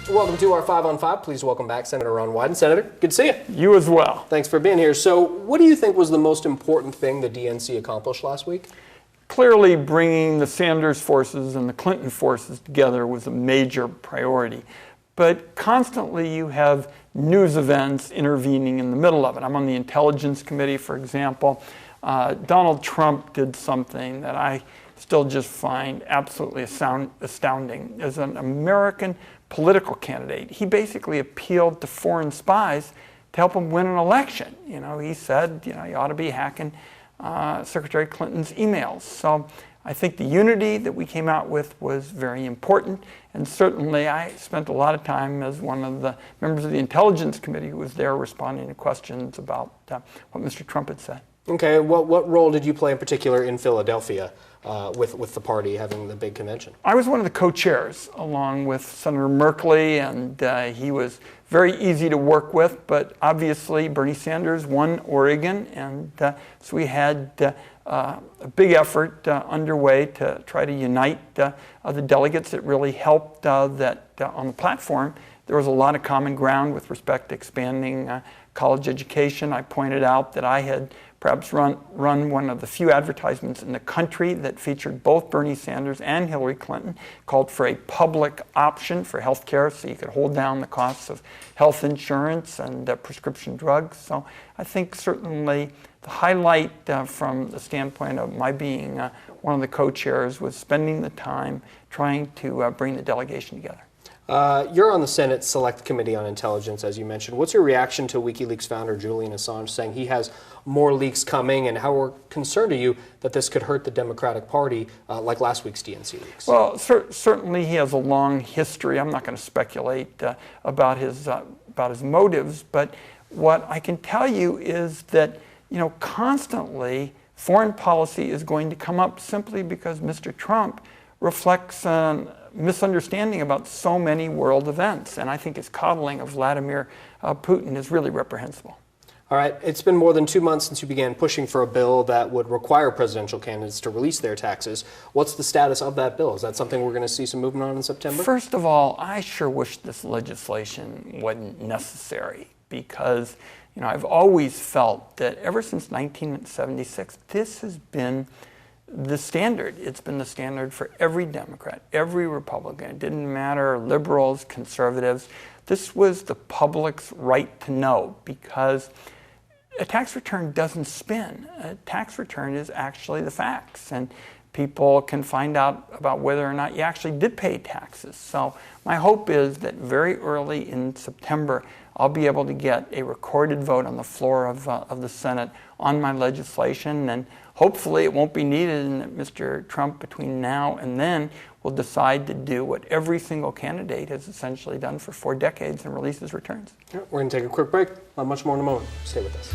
Welcome to our 5 on 5. Please welcome back Senator Ron Wyden. Senator, good to see you. You as well. Thanks for being here. So what do you think was the most important thing the DNC accomplished last week? Clearly, bringing the Sanders forces and the Clinton forces together was a major priority. But constantly you have news events intervening in the middle of it. I'm on the Intelligence Committee, for example. Donald Trump did something that I still just find absolutely astounding. As an American political candidate, he basically appealed to foreign spies to help him win an election. You know, he said, you ought to be hacking Secretary Clinton's emails. So I think the unity that we came out with was very important, and certainly I spent a lot of time as one of the members of the Intelligence Committee who was there responding to questions about what Mr. Trump had said. Okay, what role did you play in particular in Philadelphia with the party having the big convention? I was one of the co-chairs along with Senator Merkley, and he was very easy to work with, but obviously Bernie Sanders won Oregon, and so we had a big effort underway to try to unite the delegates. It really helped that on the platform there was a lot of common ground with respect to expanding college education. I pointed out that I had perhaps run one of the few advertisements in the country that featured both Bernie Sanders and Hillary Clinton, called for a public option for health care so you could hold down the costs of health insurance and prescription drugs. So I think certainly the highlight from the standpoint of my being one of the co-chairs was spending the time trying to bring the delegation together. You're on the Senate Select Committee on Intelligence, as you mentioned. What's your reaction to WikiLeaks founder Julian Assange saying he has more leaks coming, and how concerned are you that this could hurt the Democratic Party like last week's DNC leaks? Well, certainly he has a long history. I'm not going to speculate about his motives, but what I can tell you is that constantly foreign policy is going to come up simply because Mr. Trump reflects misunderstanding about so many world events, and I think his coddling of Vladimir Putin is really reprehensible. All right, it's been more than 2 months since you began pushing for a bill that would require presidential candidates to release their taxes. What's the status of that bill? Is that something we're going to see some movement on in September? First of all, I sure wish this legislation wasn't necessary, because I've always felt that ever since 1976, this has been the standard. It's been the standard for every Democrat, every Republican. It didn't matter, liberals, conservatives. This was the public's right to know, because a tax return doesn't spin. A tax return is actually the facts, and people can find out about whether or not you actually did pay taxes. So my hope is that very early in September, I'll be able to get a recorded vote on the floor of the Senate on my legislation, and hopefully it won't be needed, and that Mr. Trump between now and then will decide to do what every single candidate has essentially done for 4 decades and release his returns. We're going to take a quick break. Much more in a moment. Stay with us.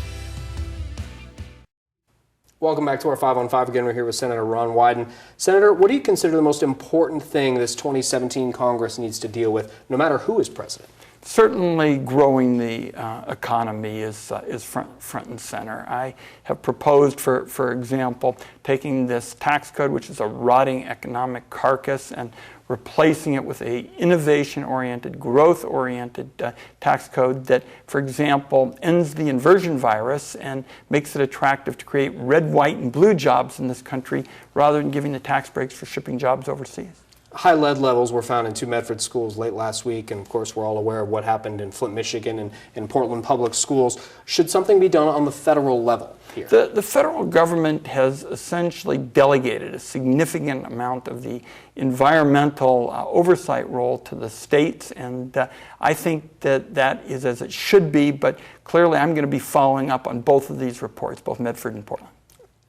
Welcome back to our 5 on 5. Again, we're here with Senator Ron Wyden. Senator, what do you consider the most important thing this 2017 Congress needs to deal with, no matter who is president? Certainly growing the economy is front and center. I have proposed, for example, taking this tax code, which is a rotting economic carcass, and replacing it with a innovation-oriented, growth-oriented tax code that, for example, ends the inversion virus and makes it attractive to create red, white, and blue jobs in this country rather than giving the tax breaks for shipping jobs overseas. High lead levels were found in 2 Medford schools late last week, and of course we're all aware of what happened in Flint, Michigan, and in Portland public schools. Should something be done on the federal level here? The federal government has essentially delegated a significant amount of the environmental oversight role to the states, and I think that is as it should be, but clearly I'm going to be following up on both of these reports, both Medford and Portland.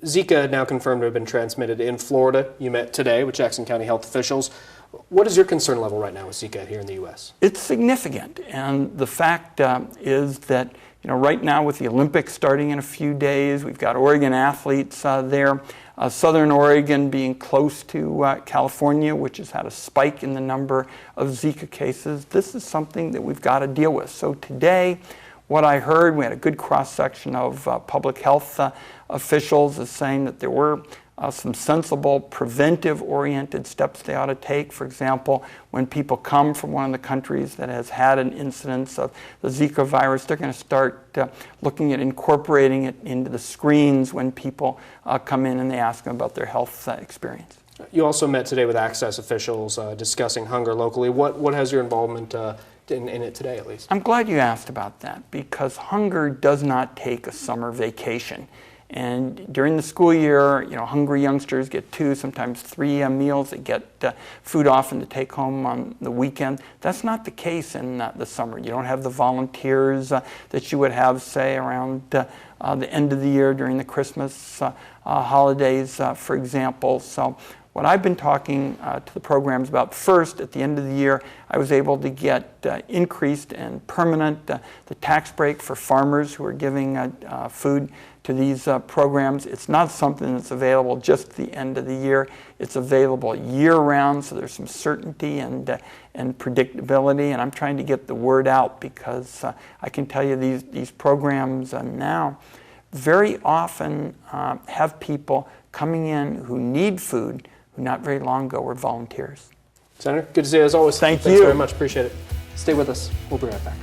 Zika now confirmed to have been transmitted in Florida. You met today with Jackson County health officials. What is your concern level right now with Zika here in the U.S.? It's significant, and the fact is that right now with the Olympics starting in a few days, we've got Oregon athletes there. Southern Oregon being close to California, which has had a spike in the number of Zika cases. This is something that we've got to deal with. So today, what I heard, we had a good cross-section of public health officials is saying that there were some sensible preventive-oriented steps they ought to take. For example, when people come from one of the countries that has had an incidence of the Zika virus, they're going to start looking at incorporating it into the screens when people come in and they ask them about their health experience. You also met today with access officials discussing hunger locally. What has your involvement in it today, at least? I'm glad you asked about that, because hunger does not take a summer vacation. And during the school year, hungry youngsters get 2, sometimes 3 meals. They get food often to take home on the weekend. That's not the case in the summer. You don't have the volunteers that you would have, say, around the end of the year during the Christmas holidays, for example. So what I've been talking to the programs about first, at the end of the year, I was able to get increased and permanent the tax break for farmers who are giving food to these programs. It's not something that's available just at the end of the year. It's available year-round, so there's some certainty and predictability, and I'm trying to get the word out, because I can tell you these programs now very often have people coming in who need food, who not very long ago were volunteers. Senator, good to see you as always. Thanks very much. Appreciate it. Stay with us. We'll be right back.